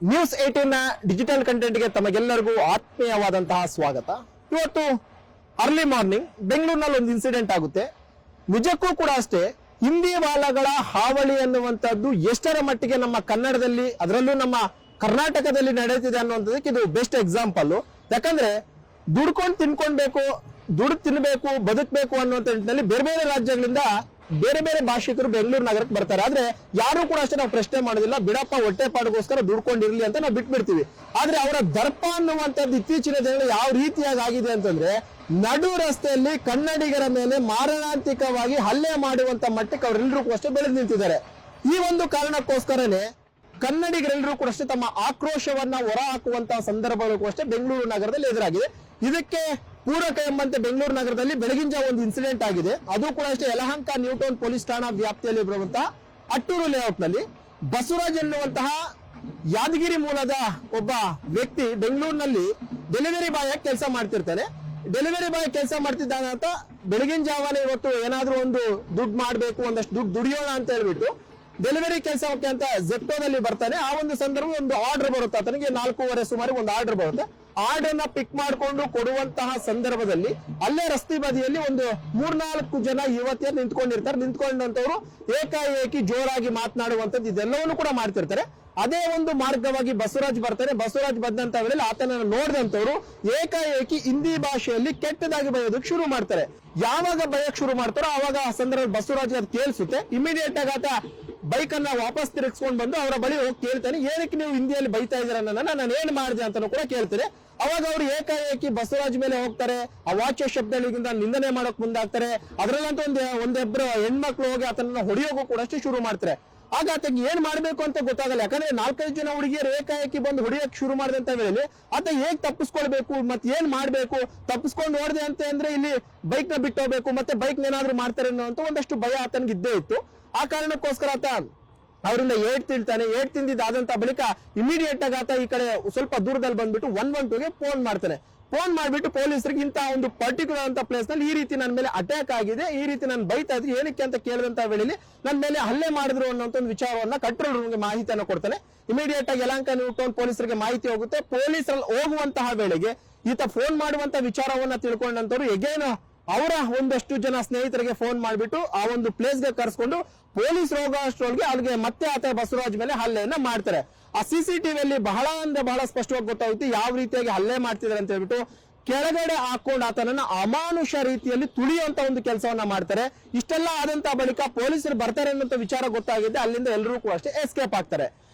News 18 digital ಕಂಟೆಂಟ್ಗೆ ತಮಗೆಲ್ಲರಿಗೂ ಆತ್ಮೀಯವಾದಂತಹ ಸ್ವಾಗತ. ಇವತ್ತು ಅರ್ಲಿ ಮಾರ್ನಿಂಗ್ ಬೆಂಗಳೂರಿನಲ್ಲಿ ಒಂದು ಇನ್ಸಿಡೆಂಟ್ ಆಗುತ್ತೆ. ನಿಜಕ್ಕೂ ಕೂಡ ಅಷ್ಟೇ, ಹಿಂದಿ ವಾಲಗಳ ಹಾವಳಿ ಅನ್ನುವಂಥದ್ದು ಎಷ್ಟರ ಮಟ್ಟಿಗೆ ನಮ್ಮ ಕನ್ನಡದಲ್ಲಿ, ಅದರಲ್ಲೂ ನಮ್ಮ ಕರ್ನಾಟಕದಲ್ಲಿ ನಡೆಯುತ್ತಿದೆ ಅನ್ನುವಂಥದ್ದಕ್ಕೆ ಇದು ಬೆಸ್ಟ್ ಎಕ್ಸಾಂಪಲ್. ಯಾಕಂದ್ರೆ ದುಡ್ಕೊಂಡು ತಿನ್ಕೊಳ್ಬೇಕು, ದುಡ್ಡು ತಿನ್ಬೇಕು, ಬದುಕಬೇಕು ಅನ್ನುವಂಥ ನಿಟ್ಟಿನಲ್ಲಿ ಬೇರೆ ಬೇರೆ ರಾಜ್ಯಗಳಿಂದ ಬೇರೆ ಬೇರೆ ಭಾಷಿಕರು ಬೆಂಗಳೂರು ನಗರಕ್ಕೆ ಬರ್ತಾರೆ. ಆದ್ರೆ ಯಾರು ಕೂಡ ಅಷ್ಟೇ ನಾವು ಪ್ರಶ್ನೆ ಮಾಡೋದಿಲ್ಲ, ಬಿಡಪ್ಪ ಹೊಟ್ಟೆ ಪಾಡಿಗೋಸ್ಕರ ದುಡ್ಕೊಂಡಿರ್ಲಿ ಅಂತ ನಾವು ಬಿಟ್ಬಿಡ್ತೀವಿ. ಆದ್ರೆ ಅವರ ದರ್ಪ ಅನ್ನುವಂಥದ್ದು ಇತ್ತೀಚಿನ ದಿನಗಳಲ್ಲಿ ಯಾವ ರೀತಿಯಾಗಿ ಆಗಿದೆ ಅಂತಂದ್ರೆ, ನಡು ರಸ್ತೆಯಲ್ಲಿ ಕನ್ನಡಿಗರ ಮೇಲೆ ಮಾರಣಾಂತಿಕವಾಗಿ ಹಲ್ಲೆ ಮಾಡುವಂತ ಮಟ್ಟಕ್ಕೆ ಅವರೆಲ್ಲರೂ ಕೂಡ ಅಷ್ಟೇ ಬೆಳೆದು ನಿಂತಿದ್ದಾರೆ. ಈ ಒಂದು ಕಾರಣಕ್ಕೋಸ್ಕರನೇ ಕನ್ನಡಿಗರೆಲ್ಲರೂ ಕೂಡ ಅಷ್ಟೇ ತಮ್ಮ ಆಕ್ರೋಶವನ್ನ ಹೊರ ಹಾಕುವಂತಹ ಸಂದರ್ಭಗಳು ಕೂಡ ಅಷ್ಟೇ ಬೆಂಗಳೂರು ನಗರದಲ್ಲಿ ಎದುರಾಗಿದೆ. ಇದಕ್ಕೆ ಪೂರಕ ಎಂಬಂತೆ ಬೆಂಗಳೂರು ನಗರದಲ್ಲಿ ಬೆಳಗಿನ ಜಾವ ಒಂದು ಇನ್ಸಿಡೆಂಟ್ ಆಗಿದೆ. ಅದು ಕೂಡ ಅಷ್ಟೇ ಯಲಹಂಕ ನ್ಯೂ ಟೌನ್ ಪೊಲೀಸ್ ಠಾಣಾ ವ್ಯಾಪ್ತಿಯಲ್ಲಿ ಬರುವಂತಹ ಅಟ್ಟೂರು ಲೇಔಟ್ ನಲ್ಲಿ ಬಸವರಾಜ್ ಎನ್ನುವಂತಹ ಯಾದಗಿರಿ ಮೂಲದ ಒಬ್ಬ ವ್ಯಕ್ತಿ ಬೆಂಗಳೂರಿನಲ್ಲಿ ಡೆಲಿವರಿ ಬಾಯ್ ಆಗಿ ಕೆಲಸ ಮಾಡ್ತಿರ್ತಾನೆ. ಡೆಲಿವರಿ ಬಾಯ್ ಕೆಲಸ ಮಾಡ್ತಿದ್ದಾನೆ ಅಂತ ಬೆಳಗಿನ ಜಾವನೇ ಇವತ್ತು ಏನಾದ್ರೂ ಒಂದು ದುಡ್ಡು ಮಾಡ್ಬೇಕು, ಒಂದಷ್ಟು ದುಡ್ಡು ದುಡಿಯೋಣ ಅಂತ ಹೇಳ್ಬಿಟ್ಟು ಡೆಲಿವರಿ ಕೆಲಸಕ್ಕೆ ಅಂತ ಜೆಪ್ಟೋದಲ್ಲಿ ಬರ್ತಾನೆ. ಆ ಒಂದು ಸಂದರ್ಭ ಒಂದು ಆರ್ಡರ್ ಬರುತ್ತೆ, ಆತನಿಗೆ 4:15 ಸುಮಾರು ಒಂದು ಆರ್ಡರ್ ಬರುತ್ತೆ. ಆರ್ಡರ್ ನ ಪಿಕ್ ಮಾಡಿಕೊಂಡು ಕೊಡುವಂತಹ ಸಂದರ್ಭದಲ್ಲಿ ಅಲ್ಲೇ ರಸ್ತೆ ಬದಿಯಲ್ಲಿ ಒಂದು 3-4 ಜನ ಯುವತಿಯರು ನಿಂತ್ಕೊಂಡಿರ್ತಾರೆ. ನಿಂತ್ಕೊಂಡಂತವ್ರು ಏಕಾಏಕಿ ಜೋರಾಗಿ ಮಾತನಾಡುವಂತದ್ದು ಇದೆಲ್ಲವನ್ನು ಕೂಡ ಮಾಡ್ತಿರ್ತಾರೆ. ಅದೇ ಒಂದು ಮಾರ್ಗವಾಗಿ ಬಸವರಾಜ್ ಬರ್ತಾರೆ. ಬಸವರಾಜ್ ಬಂದಂತ ವೇಳೆಯಲ್ಲಿ ಆತನನ್ನು ನೋಡಿದಂತವ್ರು ಏಕಾಏಕಿ ಹಿಂದಿ ಭಾಷೆಯಲ್ಲಿ ಕೆಟ್ಟದಾಗಿ ಬಯೋದಕ್ಕೆ ಶುರು ಮಾಡ್ತಾರೆ. ಯಾವಾಗ ಬಯಕ್ ಶುರು ಮಾಡ್ತಾರೋ ಆವಾಗ ಆ ಸಂದರ್ಭ ಬಸವರಾಜ್ ಅದು ಕೇಳಿಸುತ್ತೆ. ಇಮಿಡಿಯೇಟ್ ಆಗಿ ಆತ ಬೈಕ್ ಅನ್ನ ವಾಪಸ್ ತಿರುಗಿಸ್ಕೊಂಡು ಬಂದು ಅವರ ಬಳಿ ಹೋಗಿ ಕೇಳ್ತಾನೆ, ಏನಕ್ಕೆ ನೀವು ಹಿಂದಿಯಲ್ಲಿ ಬೈತಾ ಇದ್ದೀರ, ನಾನು ಏನ್ ಮಾಡಿದೆ ಅಂತಾನು ಕೂಡ ಕೇಳ್ತಾರೆ. ಅವಾಗ ಅವರು ಏಕಾಏಕಿ ಬಸವರಾಜ್ ಮೇಲೆ ಹೋಗ್ತಾರೆ. ಅವಾಚ್ಯ ಶಬ್ದಗಳಿಂದ ನಿಂದನೆ ಮಾಡಕ್ ಮುಂದಾಗ್ತಾರೆ. ಅದರಲ್ಲಂತೂ ಒಂದಿಬ್ರು ಹೆಣ್ಮಕ್ಳು ಹೋಗಿ ಆತನನ್ನ ಹೊಡೆಯೋಕು ಕೂಡ ಅಷ್ಟೇ ಶುರು ಮಾಡ್ತಾರೆ. ಆಗ ಆತಗೆ ಏನ್ ಮಾಡ್ಬೇಕು ಅಂತ ಗೊತ್ತಾಗಲ್ಲ. ಯಾಕಂದ್ರೆ 4-5 ಜನ ಹುಡುಗಿಯರು ಏಕಾಏಕಿ ಬಂದು ಹೊಡೆಯಕ್ ಶುರು ಮಾಡಿದಂತ ವೇಳೆಯಲ್ಲಿ ಆತ ಹೇಗ್ ತಪ್ಪಿಸ್ಕೊಳ್ಬೇಕು, ಮತ್ತೆ ಏನ್ ಮಾಡ್ಬೇಕು, ತಪ್ಪಿಸ್ಕೊಂಡು ನೋಡಿದೆ ಅಂತ ಅಂದ್ರೆ ಇಲ್ಲಿ ಬೈಕ್ ನ ಬಿಟ್ಟು ಹೋಗ್ಬೇಕು, ಮತ್ತೆ ಬೈಕ್ ಏನಾದ್ರು ಮಾಡ್ತಾರೆ ಅನ್ನೋ ಒಂದಷ್ಟು ಭಯ ಆತನಿಗೆ ಇದ್ದೇ ಇತ್ತು. ಆ ಕಾರಣಕ್ಕೋಸ್ಕರ ಆತ ಅವರಿಂದ ಏಟ್ ತಿಳ್ತಾನೆ. ಏಟ್ ತಿಂದಿದ್ದಾದಂತ ಬಳಿಕ ಇಮಿಡಿಯೇಟ್ ಆಗಿ ಆತ ಈ ಕಡೆ ಸ್ವಲ್ಪ ದೂರದಲ್ಲಿ ಬಂದ್ಬಿಟ್ಟು 112ಗೆ ಫೋನ್ ಮಾಡ್ತಾನೆ. ಫೋನ್ ಮಾಡ್ಬಿಟ್ಟು ಪೊಲೀಸರಿಗೆ ಇಂತಹ ಒಂದು ಪರ್ಟಿಕ್ಯುಲರ್ ಅಂತ ಪ್ಲೇಸ್ ನಲ್ಲಿ ಈ ರೀತಿ ನನ್ನ ಮೇಲೆ ಅಟ್ಯಾಕ್ ಆಗಿದೆ, ಈ ರೀತಿ ನಾನು ಬೈತಾ ಇದ್ರಿ, ಏನಕ್ಕೆ ಅಂತ ಕೇಳಿದಂತ ವೇಳೆಯಲ್ಲಿ ನನ್ನ ಮೇಲೆ ಹಲ್ಲೆ ಮಾಡಿದ್ರು ಅನ್ನೋಂತ ಒಂದು ವಿಚಾರವನ್ನ ಕಂಟ್ರೋಲ್ ರೂಮ್ಗೆ ಮಾಹಿತಿಯನ್ನು ಕೊಡ್ತಾನೆ. ಇಮಿಡಿಯೇಟ್ ಆಗಿ ಯಲಹಂಕ ನ್ಯೂ ಟೌನ್ ಪೊಲೀಸರಿಗೆ ಮಾಹಿತಿ ಹೋಗುತ್ತೆ. ಪೊಲೀಸರಲ್ಲಿ ಹೋಗುವಂತಹ ವೇಳೆಗೆ ಈತ ಫೋನ್ ಮಾಡುವಂತ ವಿಚಾರವನ್ನ ತಿಳ್ಕೊಂಡಂತವ್ರು ಎಗೇನು ಅವರ ಒಂದಷ್ಟು ಜನ ಸ್ನೇಹಿತರಿಗೆ ಫೋನ್ ಮಾಡಿಬಿಟ್ಟು ಆ ಒಂದು ಪ್ಲೇಸ್ಗೆ ಕರೆಸ್ಕೊಂಡು ಪೊಲೀಸ್ ಹೋಗೋ ಅಷ್ಟರೊಳಗೆ ಅಲ್ಲಿಗೆ ಮತ್ತೆ ಆತ ಬಸವರಾಜ್ ಮೇಲೆ ಹಲ್ಲೆಯನ್ನ ಮಾಡ್ತಾರೆ. ಆ ಸಿಸಿಟಿವಿಯಲ್ಲಿ ಬಹಳ ಅಂದ್ರೆ ಬಹಳ ಸ್ಪಷ್ಟವಾಗಿ ಗೊತ್ತಾಗುತ್ತೆ ಯಾವ ರೀತಿಯಾಗಿ ಹಲ್ಲೆ ಮಾಡ್ತಿದ್ದಾರೆ ಅಂತ ಹೇಳ್ಬಿಟ್ಟು. ಕೆಳಗಡೆ ಹಾಕೊಂಡು ಆತನನ್ನ ಅಮಾನುಷ ರೀತಿಯಲ್ಲಿ ತುಳಿಯುವಂತ ಒಂದು ಕೆಲಸವನ್ನ ಮಾಡ್ತಾರೆ. ಇಷ್ಟೆಲ್ಲ ಆದಂತ ಬಳಿಕ ಪೊಲೀಸರು ಬರ್ತಾರೆ ಅನ್ನೋ ವಿಚಾರ ಗೊತ್ತಾಗಿದೆ. ಅಲ್ಲಿಂದ ಎಲ್ಲರೂ ಕೂಡ ಅಷ್ಟೇ ಎಸ್ಕೇಪ್ ಆಗ್ತಾರೆ.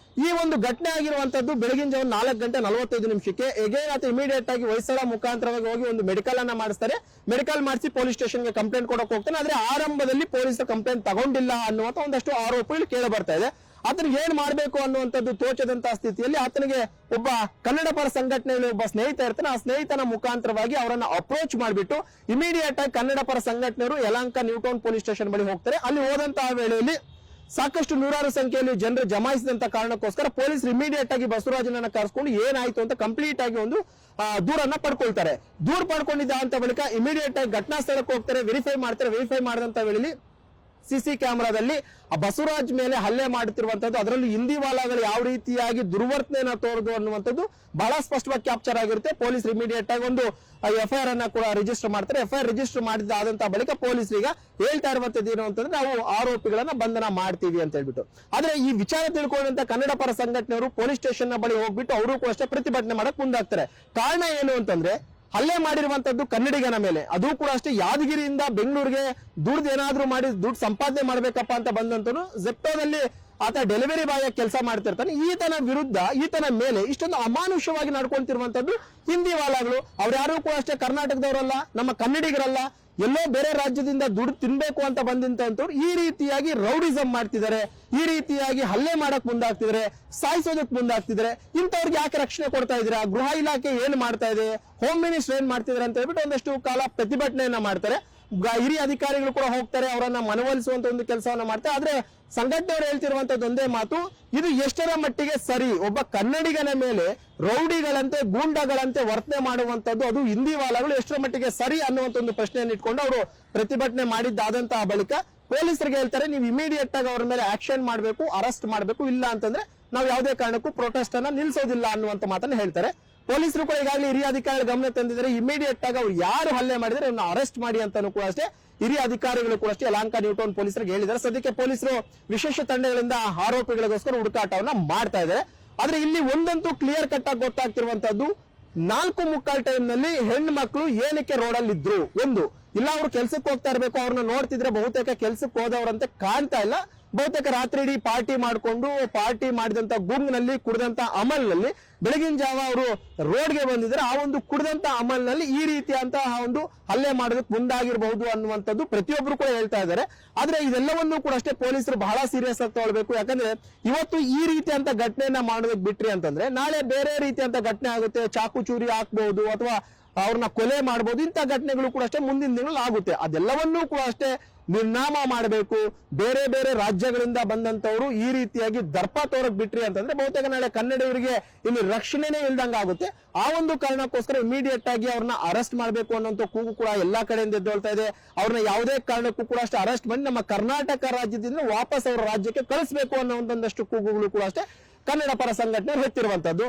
ಈ ಒಂದು ಘಟನೆ ಆಗಿರುವಂತದ್ದು ಬೆಳಗಿನ ಜಾವ 4:45 ಎಗೇನ್ ಆತ ಇಮಿಡಿಯೇಟ್ ಆಗಿ ಹೊಯ್ಸಳ ಮುಖಾಂತರವಾಗಿ ಹೋಗಿ ಒಂದು ಮೆಡಿಕಲ್ ಅನ್ನ ಮಾಡಿಸ್ತಾರೆ. ಮೆಡಿಕಲ್ ಮಾಡಿಸಿ ಪೊಲೀಸ್ ಸ್ಟೇಷನ್ಗೆ ಕಂಪ್ಲೇಂಟ್ ಕೊಡಕ್ ಹೋಗ್ತಾನೆ. ಆದ್ರೆ ಆರಂಭದಲ್ಲಿ ಪೊಲೀಸರ ಕಂಪ್ಲೇಂಟ್ ತಗೊಂಡಿಲ್ಲ ಅನ್ನುವಂತ ಒಂದಷ್ಟು ಆರೋಪಗಳು ಕೇಳಿ ಬರ್ತಾ ಇದೆ. ಆತನಿಗೆ ಏನ್ ಮಾಡ್ಬೇಕು ಅನ್ನುವಂಥದ್ದು ತೋಚದಂತಹ ಸ್ಥಿತಿಯಲ್ಲಿ ಆತನಿಗೆ ಒಬ್ಬ ಕನ್ನಡ ಪರ ಸಂಘಟನೆಯಲ್ಲಿ ಒಬ್ಬ ಸ್ನೇಹಿತ ಇರ್ತಾನೆ. ಆ ಸ್ನೇಹಿತನ ಮುಖಾಂತರವಾಗಿ ಅವರನ್ನ ಅಪ್ರೋಚ್ ಮಾಡಿಬಿಟ್ಟು ಇಮಿಡಿಯೇಟ್ ಆಗಿ ಕನ್ನಡ ಪರ ಸಂಘಟನೆಯವರು Yelahanka new town police station ಬಳಿ ಹೋಗ್ತಾರೆ. ಅಲ್ಲಿ ಹೋದಂತಹ ವೇಳೆಯಲ್ಲಿ ಸಾಕಷ್ಟು ನೂರಾರು ಸಂಖ್ಯೆಯಲ್ಲಿ ಜನರು ಜಮಾಯಿಸಿದಂತ ಕಾರಣಕ್ಕೋಸ್ಕರ ಪೊಲೀಸರು ಇಮಿಡಿಯೇಟ್ ಆಗಿ ಬಸವರಾಜನನ್ನ ಕರೆಸ್ಕೊಂಡು ಏನಾಯ್ತು ಅಂತ ಕಂಪ್ಲೀಟ್ ಆಗಿ ಒಂದು ದೂರನ್ನ ಪಡ್ಕೊಳ್ತಾರೆ. ದೂರ ಪಡ್ಕೊಂಡಿದ್ದ ಅಂತ ಬಳಿಕ ಇಮಿಡಿಯೇಟ್ ಆಗಿ ಘಟನಾ ಸ್ಥಳಕ್ಕೆ ಹೋಗ್ತಾರೆ, ವೆರಿಫೈ ಮಾಡ್ತಾರೆ. ವೆರಿಫೈ ಮಾಡಿದಂತ ವೇಳೆಯಲ್ಲಿ ಸಿಸಿ ಕ್ಯಾಮೆರಾದಲ್ಲಿ ಆ ಬಸವರಾಜ್ ಮೇಲೆ ಹಲ್ಲೆ ಮಾಡುತ್ತಿರುವಂತದ್ದು, ಅದರಲ್ಲಿ ಹಿಂದಿ ವಾಲಾಗಳು ಯಾವ ರೀತಿಯಾಗಿ ದುರ್ವರ್ತನೆಯನ್ನ ತೋರದು ಅನ್ನುವಂಥದ್ದು ಬಹಳ ಸ್ಪಷ್ಟವಾಗಿ ಕ್ಯಾಪ್ಚರ್ ಆಗಿರುತ್ತೆ. ಪೊಲೀಸರು ಇಮಿಡಿಯೇಟ್ ಆಗಿ ಒಂದು ಎಫ್ಐಆರ್ ಅನ್ನ ಕೂಡ ರಿಜಿಸ್ಟರ್ ಮಾಡ್ತಾರೆ. ಎಫ್ಐಆರ್ ರಿಜಿಸ್ಟರ್ ಮಾಡಿದಾದಂತ ಬಳಿಕ ಪೊಲೀಸರಿಗೆ ಹೇಳ್ತಾ ಇರುವಂತದ್ದು ಏನು ಅಂತಂದ್ರೆ, ನಾವು ಆರೋಪಿಗಳನ್ನ ಬಂಧನ ಮಾಡ್ತೀವಿ ಅಂತ ಹೇಳ್ಬಿಟ್ಟು. ಆದ್ರೆ ಈ ವಿಚಾರ ತಿಳ್ಕೊಂಡಂತ ಕನ್ನಡ ಪರ ಸಂಘಟನೆಯವರು ಪೊಲೀಸ್ ಸ್ಟೇಷನ್ ನ ಬಳಿ ಹೋಗ್ಬಿಟ್ಟು ಅವರು ಕೂಡ ಅಷ್ಟೇ ಪ್ರತಿಭಟನೆ ಮಾಡಕ್ ಮುಂದಾಗ್ತಾರೆ. ಕಾರಣ ಏನು ಅಂತಂದ್ರೆ, ಹಲ್ಲೆ ಮಾಡಿರುವಂತದ್ದು ಕನ್ನಡಿಗನ ಮೇಲೆ, ಅದು ಕೂಡ ಅಷ್ಟೇ ಯಾದಗಿರಿಯಿಂದ ಬೆಂಗಳೂರಿಗೆ ದುಡ್ಡು ಏನಾದ್ರೂ ಮಾಡಿ ದುಡ್ಡು ಸಂಪಾದನೆ ಮಾಡ್ಬೇಕಪ್ಪ ಅಂತ ಬಂದಂತನು ಜೆಪ್ಟೋದಲ್ಲಿ ಆತ ಡೆಲಿವರಿ ಬಾಯ್ ಕೆಲಸ ಮಾಡ್ತಿರ್ತಾನೆ. ಈತನ ವಿರುದ್ಧ, ಈತನ ಮೇಲೆ ಇಷ್ಟೊಂದು ಅಮಾನುಷವಾಗಿ ನಡ್ಕೊಂತಿರುವಂತದ್ದು ಹಿಂದಿ ವಾಲಾಗಳು. ಅವ್ರ್ಯಾರು ಕೂಡ ಅಷ್ಟೇ ಕರ್ನಾಟಕದವರಲ್ಲ, ನಮ್ಮ ಕನ್ನಡಿಗರಲ್ಲ, ಎಲ್ಲೋ ಬೇರೆ ರಾಜ್ಯದಿಂದ ದುಡ್ಡು ತಿನ್ಬೇಕು ಅಂತ ಬಂದಂತವ್ರು ಈ ರೀತಿಯಾಗಿ ರೌಡಿಸಂ ಮಾಡ್ತಿದ್ದಾರೆ, ಈ ರೀತಿಯಾಗಿ ಹಲ್ಲೆ ಮಾಡಕ್ ಮುಂದಾಗ್ತಿದ್ದಾರೆ, ಸಾಯಿಸೋದಕ್ ಮುಂದಾಗ್ತಿದ್ದಾರೆ. ಇಂಥವ್ರಿಗೆ ಯಾಕೆ ರಕ್ಷಣೆ ಕೊಡ್ತಾ ಇದ್ದೀರಾ? ಗೃಹ ಇಲಾಖೆ ಏನ್ ಮಾಡ್ತಾ ಇದೆ, ಹೋಮ್ ಮಿನಿಸ್ಟರ್ ಏನ್ ಮಾಡ್ತಿದ್ದಾರೆ ಅಂತ ಹೇಳ್ಬಿಟ್ಟು ಒಂದಷ್ಟು ಕಾಲ ಪ್ರತಿಭಟನೆಯನ್ನ ಮಾಡ್ತಾರೆ. ಹಿರಿಯ ಅಧಿಕಾರಿಗಳು ಕೂಡ ಹೋಗ್ತಾರೆ, ಅವರನ್ನ ಮನವೊಲಿಸುವಂತ ಒಂದು ಕೆಲಸವನ್ನ ಮಾಡ್ತಾರೆ. ಆದ್ರೆ ಸಂಘಟನೆಯವರು ಹೇಳ್ತಿರುವಂತದ್ದು ಒಂದೇ ಮಾತು, ಇದು ಎಷ್ಟರ ಮಟ್ಟಿಗೆ ಸರಿ? ಒಬ್ಬ ಕನ್ನಡಿಗನ ಮೇಲೆ ರೌಡಿಗಳಂತೆ ಗೂಂಡಾಗಳಂತೆ ವರ್ತನೆ ಮಾಡುವಂತದ್ದು, ಅದು ಹಿಂದಿ ವಾಲಾಗಳು ಎಷ್ಟರ ಮಟ್ಟಿಗೆ ಸರಿ ಅನ್ನುವಂತ ಒಂದು ಪ್ರಶ್ನೆಯನ್ನು ಇಟ್ಕೊಂಡು ಅವರು ಪ್ರತಿಭಟನೆ ಮಾಡಿದ್ದಾದಂತಹ ಬಳಿಕ ಪೊಲೀಸರಿಗೆ ಹೇಳ್ತಾರೆ, ನೀವು ಇಮಿಡಿಯೇಟ್ ಆಗಿ ಅವರ ಮೇಲೆ ಆಕ್ಷನ್ ಮಾಡಬೇಕು, ಅರೆಸ್ಟ್ ಮಾಡಬೇಕು, ಇಲ್ಲ ಅಂತಂದ್ರೆ ನಾವು ಯಾವುದೇ ಕಾರಣಕ್ಕೂ ಪ್ರೊಟೆಸ್ಟ್ ಅನ್ನ ನಿಲ್ಲಿಸೋದಿಲ್ಲ ಅನ್ನುವಂತ ಮಾತನ್ನ ಹೇಳ್ತಾರೆ. ಪೊಲೀಸರು ಕೂಡ ಈಗಾಗಲೇ ಹಿರಿಯ ಅಧಿಕಾರಿಗಳ ಗಮನ ತಂದಿದ್ದಾರೆ. ಇಮಿಡಿಯೇಟ್ ಆಗಿ ಅವ್ರು ಯಾರು ಹಲ್ಲೆ ಮಾಡಿದ್ರೆ ಅವ್ರನ್ನ ಅರೆಸ್ಟ್ ಮಾಡಿ ಅಂತಾನು ಕೂಡ ಅಷ್ಟೇ ಹಿರಿಯ ಅಧಿಕಾರಿಗಳು ಕೂಡ ಅಷ್ಟೇ ಯಲಹಂಕ ನ್ಯೂ ಟೌನ್ ಪೊಲೀಸರಿಗೆ ಹೇಳಿದ್ದಾರೆ. ಸದ್ಯಕ್ಕೆ ಪೊಲೀಸರು ವಿಶೇಷ ತಂಡಗಳಿಂದ ಆರೋಪಿಗಳಿಗೋಸ್ಕರ ಹುಡುಕಾಟವನ್ನ ಮಾಡ್ತಾ ಇದ್ದಾರೆ. ಆದ್ರೆ ಇಲ್ಲಿ ಒಂದಂತೂ ಕ್ಲಿಯರ್ ಕಟ್ ಆಗಿ ಗೊತ್ತಾಗ್ತಿರುವಂತದ್ದು, 4:45 ಟೈಮ್ ನಲ್ಲಿ ಹೆಣ್ಣು ಮಕ್ಕಳು ಏನಕ್ಕೆ ರೋಡಲ್ಲಿ ಇದ್ರು, ಒಂದು ಇಲ್ಲ ಅವ್ರು ಕೆಲ್ಸಕ್ಕೆ ಹೋಗ್ತಾ ಇರ್ಬೇಕು, ಅವ್ರನ್ನ ನೋಡ್ತಿದ್ರೆ ಬಹುತೇಕ ಕೆಲ್ಸಕ್ಕೆ ಹೋದವರಂತೆ ಕಾಣ್ತಾ ಇಲ್ಲ. ಬಹುತೇಕ ರಾತ್ರಿ ಇಡೀ ಪಾರ್ಟಿ ಮಾಡಿದಂತ ಗುಂಗಿನಲ್ಲಿ ಕುಡಿದಂತ ಅಮಲ್ನಲ್ಲಿ ಬೆಳಗಿನ ಜಾವ ಅವರು ರೋಡ್ಗೆ ಬಂದಿದ್ದಾರೆ. ಆ ಒಂದು ಕುಡಿದಂತ ಅಮಲ್ನಲ್ಲಿ ಈ ರೀತಿಯಂತಹ ಒಂದು ಹಲ್ಲೆ ಮಾಡೋದಕ್ಕೆ ಮುಂದಾಗಿರಬಹುದು ಅನ್ನುವಂಥದ್ದು ಪ್ರತಿಯೊಬ್ಬರು ಕೂಡ ಹೇಳ್ತಾ ಇದ್ದಾರೆ. ಆದ್ರೆ ಇದೆಲ್ಲವನ್ನೂ ಕೂಡ ಅಷ್ಟೇ ಪೊಲೀಸರು ಬಹಳ ಸೀರಿಯಸ್ ಆಗಿ ತಗೊಳ್ಬೇಕು. ಯಾಕಂದ್ರೆ ಇವತ್ತು ಈ ರೀತಿಯಂತ ಘಟನೆಯನ್ನ ಮಾಡೋದಕ್ಕೆ ಬಿಟ್ರಿ ಅಂತಂದ್ರೆ ನಾಳೆ ಬೇರೆ ರೀತಿಯಂತ ಘಟನೆ ಆಗುತ್ತೆ. ಚಾಕು ಚೂರಿ ಹಾಕ್ಬಹುದು ಅಥವಾ ಅವ್ರನ್ನ ಕೊಲೆ ಮಾಡಬಹುದು. ಇಂಥ ಘಟನೆಗಳು ಕೂಡ ಅಷ್ಟೇ ಮುಂದಿನ ದಿನಗಳಲ್ಲಿ ಆಗುತ್ತೆ. ಅದೆಲ್ಲವನ್ನೂ ಕೂಡ ಅಷ್ಟೇ ನಿರ್ನಾಮ ಮಾಡಬೇಕು. ಬೇರೆ ಬೇರೆ ರಾಜ್ಯಗಳಿಂದ ಬಂದಂತವರು ಈ ರೀತಿಯಾಗಿ ದರ್ಪ ತೋರಕ್ ಬಿಟ್ರಿ ಅಂತಂದ್ರೆ ಬಹುತೇಕ ನಾಳೆ ಕನ್ನಡಿಗರಿಗೆ ಇಲ್ಲಿ ರಕ್ಷಣೆನೇ ಇಲ್ದಂಗ ಆಗುತ್ತೆ. ಆ ಒಂದು ಕಾರಣಕ್ಕೋಸ್ಕರ ಇಮಿಡಿಯೇಟ್ ಆಗಿ ಅವ್ರನ್ನ ಅರೆಸ್ಟ್ ಮಾಡಬೇಕು ಅನ್ನೋಂಥ ಕೂಗು ಕೂಡ ಎಲ್ಲಾ ಕಡೆಯಿಂದ ಎದ್ದೇಳ್ತಾ ಇದೆ. ಅವ್ರನ್ನ ಯಾವುದೇ ಕಾರಣಕ್ಕೂ ಕೂಡ ಅಷ್ಟೇ ಅರೆಸ್ಟ್ ಮಾಡಿ ನಮ್ಮ ಕರ್ನಾಟಕ ರಾಜ್ಯದಿಂದ ವಾಪಸ್ ಅವರ ರಾಜ್ಯಕ್ಕೆ ಕಳಿಸಬೇಕು ಅನ್ನೋ ಒಂದೊಂದಷ್ಟು ಕೂಗುಗಳು ಕೂಡ ಅಷ್ಟೇ ಕನ್ನಡ ಪರ ಸಂಘಟನೆ ಹೊತ್ತಿರುವಂತದ್ದು.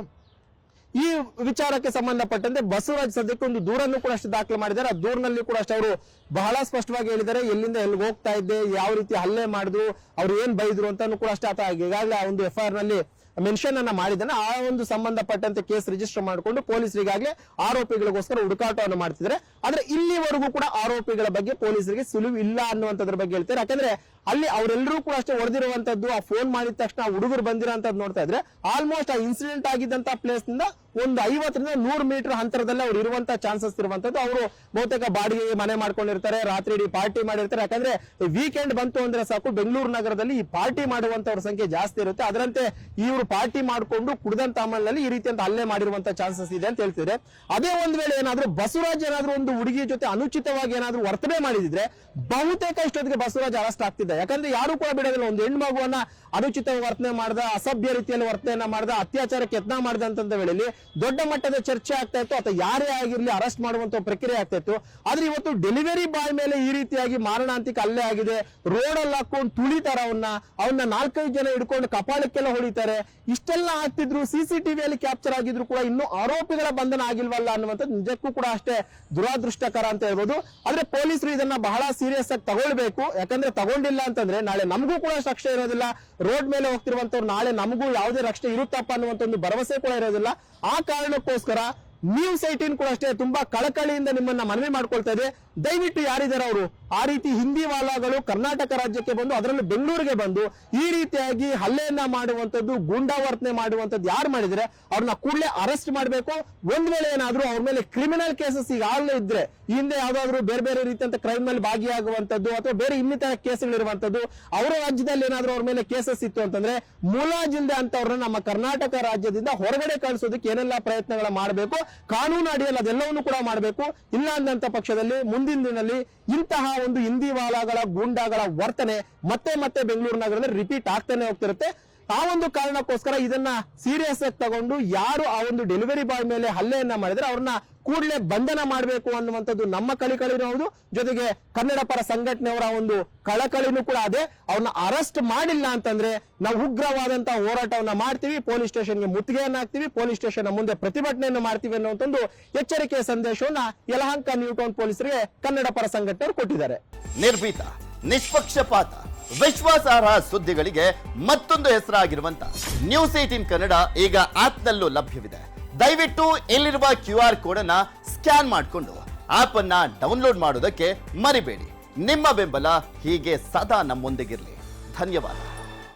ಈ ವಿಚಾರಕ್ಕೆ ಸಂಬಂಧಪಟ್ಟಂತೆ ಬಸವರಾಜ್ ಸದ್ಯಕ್ಕೆ ಒಂದು ದೂರನ್ನು ಕೂಡ ಅಷ್ಟು ದಾಖಲೆ ಮಾಡಿದ್ದಾರೆ. ಆ ದೂರಿನಲ್ಲಿ ಕೂಡ ಅಷ್ಟೇ ಅವರು ಬಹಳ ಸ್ಪಷ್ಟವಾಗಿ ಹೇಳಿದ್ದಾರೆ, ಎಲ್ಲಿಂದ ಎಲ್ಲಿಗೆ ಹೋಗ್ತಾ ಇದ್ದೆ, ಯಾವ ರೀತಿ ಹಲ್ಲೆ ಮಾಡಿದ್ರು, ಅವ್ರು ಏನ್ ಬೈದ್ರು ಅಂತಾನು ಕೂಡ ಅಷ್ಟೇ ಆತ ಈಗಾಗಲೇ ಆ ಒಂದು FIR ನಲ್ಲಿ ಮೆನ್ಷನ್ ಅನ್ನ ಮಾಡಿದ್ದಾನೆ. ಆ ಒಂದು ಸಂಬಂಧಪಟ್ಟಂತೆ ಕೇಸ್ ರಿಜಿಸ್ಟರ್ ಮಾಡಿಕೊಂಡು ಪೊಲೀಸರಿಗಾಗಲೇ ಆರೋಪಿಗಳಿಗೋಸ್ಕರ ಹುಡುಕಾಟವನ್ನು ಮಾಡ್ತಿದ್ದಾರೆ. ಆದ್ರೆ ಇಲ್ಲಿವರೆಗೂ ಕೂಡ ಆರೋಪಿಗಳ ಬಗ್ಗೆ ಪೊಲೀಸರಿಗೆ ಸುಳಿವು ಇಲ್ಲ ಅನ್ನುವಂಥದ್ರ ಬಗ್ಗೆ ಹೇಳ್ತಾರೆ. ಯಾಕಂದ್ರೆ ಅಲ್ಲಿ ಅವರೆಲ್ಲರೂ ಕೂಡ ಅಷ್ಟೇ ಹೊಡೆದಿರುವಂತದ್ದು, ಆ ಫೋನ್ ಮಾಡಿದ ತಕ್ಷಣ ಹುಡುಗರು ಬಂದಿರೋಂಥದ್ದು ನೋಡ್ತಾ ಇದ್ರೆ ಆಲ್ಮೋಸ್ಟ್ ಆ ಇನ್ಸಿಡೆಂಟ್ ಆಗಿದ್ದಂತ ಪ್ಲೇಸ್ ನಿಂದ ಒಂದು 50 ರಿಂದ 100 ಮೀಟರ್ ಅಂತರದಲ್ಲಿ ಅವ್ರು ಇರುವಂತ ಚಾನ್ಸಸ್ ಇರುವಂತದ್ದು. ಅವರು ಬಹುತೇಕ ಬಾಡಿಗೆ ಮನೆ ಮಾಡ್ಕೊಂಡಿರ್ತಾರೆ, ರಾತ್ರಿ ಇಡೀ ಪಾರ್ಟಿ ಮಾಡಿರ್ತಾರೆ. ಯಾಕಂದ್ರೆ ವೀಕೆಂಡ್ ಬಂತು ಅಂದ್ರೆ ಸಾಕು ಬೆಂಗಳೂರು ನಗರದಲ್ಲಿ ಈ ಪಾರ್ಟಿ ಮಾಡುವಂತವ್ರ ಸಂಖ್ಯೆ ಜಾಸ್ತಿ ಇರುತ್ತೆ. ಅದರಂತೆ ಇವರು ಪಾರ್ಟಿ ಮಾಡಿಕೊಂಡು ಕುಡಿದಂತ ಅಮಲ್ನಲ್ಲಿ ಈ ರೀತಿಯಂತ ಹಲ್ಲೆ ಮಾಡಿರುವಂತ ಚಾನ್ಸಸ್ ಇದೆ ಅಂತ ಹೇಳ್ತಿದ್ರೆ, ಅದೇ ಒಂದ್ ವೇಳೆ ಏನಾದ್ರೂ ಬಸವರಾಜ್ ಏನಾದ್ರೂ ಒಂದು ಹುಡುಗಿ ಜೊತೆ ಅನುಚಿತವಾಗಿ ಏನಾದ್ರೂ ವರ್ತನೆ ಮಾಡಿದಿದ್ರೆ ಬಹುತೇಕ ಇಷ್ಟೊತ್ತಿಗೆ ಬಸವರಾಜ್ ಅರೆಸ್ಟ್ ಆಗ್ತಿದ್ದ. ಯಾಕಂದ್ರೆ ಯಾರು ಕೂಡ ಬಿಡೋದಿಲ್ಲ. ಒಂದು ಹೆಣ್ಣು ಮಗುವನ್ನ ಅನುಚಿತ ವರ್ತನೆ ಮಾಡ್ದ, ಅಸಭ್ಯ ರೀತಿಯಲ್ಲಿ ವರ್ತನೆಯನ್ನ ಮಾಡ್ದ, ಅತ್ಯಾಚಾರಕ್ಕೆ ಯತ್ನ ಮಾಡಿದಂತ ವೇಳೆಯಲ್ಲಿ ದೊಡ್ಡ ಮಟ್ಟದ ಚರ್ಚೆ ಆಗ್ತಾ ಇತ್ತು. ಅಥವಾ ಯಾರೇ ಆಗಿರ್ಲಿ ಅರೆಸ್ಟ್ ಮಾಡುವಂತ ಪ್ರಕ್ರಿಯೆ ಆಗ್ತಾ ಇತ್ತು. ಆದ್ರೆ ಇವತ್ತು ಡೆಲಿವರಿ ಬಾಯ್ ಮೇಲೆ ಈ ರೀತಿಯಾಗಿ ಮಾರಣಾಂತಿಕ ಹಲ್ಲೆ ಆಗಿದೆ. ರೋಡ್ ಅಲ್ಲಿ ಹಾಕೊಂಡು ತುಳಿತಾರ ಅವನ್ನ 4-5 ಜನ ಹಿಡ್ಕೊಂಡು ಕಪಾಳಕ್ಕೆಲ್ಲ ಹೊಡಿತಾರೆ. ಇಷ್ಟೆಲ್ಲ ಆಗ್ತಿದ್ರು, CCTVಯಲ್ಲಿ ಕ್ಯಾಪ್ಚರ್ ಆಗಿದ್ರು ಕೂಡ ಇನ್ನೂ ಆರೋಪಿಗಳ ಬಂಧನ ಆಗಿಲ್ವಲ್ಲ ಅನ್ನುವಂಥದ್ದು ನಿಜಕ್ಕೂ ಕೂಡ ಅಷ್ಟೇ ದುರಾದೃಷ್ಟಕರ ಅಂತ ಹೇಳ್ಬೋದು. ಆದ್ರೆ ಪೊಲೀಸರು ಇದನ್ನ ಬಹಳ ಸೀರಿಯಸ್ ಆಗಿ ತಗೊಳ್ಬೇಕು. ಯಾಕಂದ್ರೆ ತಗೊಂಡಿಲ್ಲ ಅಂತಂದ್ರೆ ನಾಳೆ ನಮಗೂ ಕೂಡ ರಕ್ಷಣೆ ಇರೋದಿಲ್ಲ. ರೋಡ್ ಮೇಲೆ ಹೋಗ್ತಿರುವಂತವ್ರು ನಾಳೆ ನಮಗೂ ಯಾವುದೇ ರಕ್ಷಣೆ ಇರುತ್ತಪ್ಪ ಅನ್ನುವಂತ ಒಂದು ಭರವಸೆ ಕೂಡ ಇರೋದಿಲ್ಲ. ಆ ಕಾರಣಕ್ಕೋಸ್ಕರ ನ್ಯೂಸ್ 18 ಕೂಡ ಅಷ್ಟೇ ತುಂಬಾ ಕಳಕಳಿಯಿಂದ ನಿಮ್ಮನ್ನ ಮನವಿ ಮಾಡ್ಕೊಳ್ತಾ ಇದೆ. ದಯವಿಟ್ಟು ಯಾರಿದ್ದಾರೆ ಅವರು ಆ ರೀತಿ ಹಿಂದಿ ವಾಲಾಗಳು ಕರ್ನಾಟಕ ರಾಜ್ಯಕ್ಕೆ ಬಂದು ಅದರಲ್ಲೂ ಬೆಂಗಳೂರಿಗೆ ಬಂದು ಈ ರೀತಿಯಾಗಿ ಹಲ್ಲೆಯನ್ನ ಮಾಡುವಂತದ್ದು, ಗೂಂಡಾವರ್ತನೆ ಮಾಡುವಂತದ್ದು ಯಾರು ಮಾಡಿದ್ರೆ ಅವ್ರನ್ನ ಕೂಡಲೇ ಅರೆಸ್ಟ್ ಮಾಡಬೇಕು. ಒಂದ್ ವೇಳೆ ಏನಾದ್ರೂ ಅವ್ರ ಮೇಲೆ ಕ್ರಿಮಿನಲ್ ಕೇಸಸ್ ಈಗಾಗಲೇ ಇದ್ರೆ, ಹಿಂದೆ ಯಾವ್ದಾದ್ರು ಬೇರೆ ಬೇರೆ ರೀತಿಯಂತ ಕ್ರೈಮ್ ನಲ್ಲಿ ಭಾಗಿಯಾಗುವಂತದ್ದು ಅಥವಾ ಬೇರೆ ಇನ್ನಿತರ ಕೇಸ್ಗಳಿರುವಂತದ್ದು, ಅವರ ರಾಜ್ಯದಲ್ಲಿ ಏನಾದ್ರೂ ಅವ್ರ ಮೇಲೆ ಕೇಸಸ್ ಇತ್ತು ಅಂತಂದ್ರೆ ಮುಲಾಜಿಲ್ದೆ ಅಂತವ್ರನ್ನ ನಮ್ಮ ಕರ್ನಾಟಕ ರಾಜ್ಯದಿಂದ ಹೊರಗಡೆ ಕಳಿಸೋದಕ್ಕೆ ಏನೆಲ್ಲ ಪ್ರಯತ್ನಗಳ ಮಾಡಬೇಕು, ಕಾನೂನು ಅಡಿಯಲ್ಲಿ ಅದೆಲ್ಲವನ್ನು ಕೂಡ ಮಾಡಬೇಕು. ಇಲ್ಲ ಅಂದಂತ ಪಕ್ಷದಲ್ಲಿ ಮುಂದಿನ ದಿನದಲ್ಲಿ ಇಂತಹ ಒಂದು ಹಿಂದಿ ವಾಲಾಗಳ ಗೂಂಡಾಗಳ ವರ್ತನೆ ಮತ್ತೆ ಮತ್ತೆ ಬೆಂಗಳೂರು ನಗರದಲ್ಲಿ ರಿಪೀಟ್ ಆಗ್ತಾನೆ ಹೋಗ್ತಿರುತ್ತೆ. ಆ ಒಂದು ಕಾರಣಕ್ಕೋಸ್ಕರ ಇದನ್ನ ಸೀರಿಯಸ್ ಆಗಿ ತಗೊಂಡು ಯಾರು ಆ ಒಂದು ಡೆಲಿವರಿ ಬಾಯ್ ಮೇಲೆ ಹಲ್ಲೆಯನ್ನ ಮಾಡಿದ್ರೆ ಅವ್ರನ್ನ ಕೂಡಲೇ ಬಂಧನ ಮಾಡಬೇಕು ಅನ್ನುವಂಥದ್ದು ನಮ್ಮ ಕಳಕಳಿನೂ ಹೌದು. ಜೊತೆಗೆ ಕನ್ನಡ ಪರ ಸಂಘಟನೆಯವರ ಒಂದು ಕಳಕಳಿನೂ ಕೂಡ ಅದೇ. ಅವ್ರನ್ನ ಅರೆಸ್ಟ್ ಮಾಡಿಲ್ಲ ಅಂತಂದ್ರೆ ನಾವು ಉಗ್ರವಾದಂತಹ ಹೋರಾಟವನ್ನ ಮಾಡ್ತೀವಿ, ಪೊಲೀಸ್ ಸ್ಟೇಷನ್ಗೆ ಮುತ್ತಿಗೆಯನ್ನ ಹಾಕ್ತೀವಿ, ಪೊಲೀಸ್ ಸ್ಟೇಷನ್ ಮುಂದೆ ಪ್ರತಿಭಟನೆಯನ್ನು ಮಾಡ್ತೀವಿ ಅನ್ನುವಂಥದ್ದು ಎಚ್ಚರಿಕೆಯ ಸಂದೇಶವನ್ನ ಯಲಹಂಕ ನ್ಯೂ ಟೌನ್ ಪೊಲೀಸರಿಗೆ ಕನ್ನಡ ಪರ ಸಂಘಟನೆಯವರು ಕೊಟ್ಟಿದ್ದಾರೆ. ನಿರ್ಭೀತ, ನಿಷ್ಪಕ್ಷಪಾತ, ವಿಶ್ವಾಸಾರ್ಹ ಸುದ್ದಿಗಳಿಗೆ ಮತ್ತೊಂದು ಹೆಸರಾಗಿರುವಂತ ನ್ಯೂಸ್ 18 ಕನ್ನಡ ಈಗ ಆಪ್ನಲ್ಲೂ ಲಭ್ಯವಿದೆ. ದಯವಿಟ್ಟು ಇಲ್ಲಿರುವ QR ಕೋಡ್ ಅನ್ನ ಸ್ಕ್ಯಾನ್ ಮಾಡಿಕೊಂಡು ಆಪ್ ಅನ್ನ ಡೌನ್ಲೋಡ್ ಮಾಡೋದಕ್ಕೆ ಮರಿಬೇಡಿ. ನಿಮ್ಮ ಬೆಂಬಲ ಹೀಗೆ ಸದಾ ನಮ್ಮೊಂದಿಗಿರಲಿ. ಧನ್ಯವಾದ.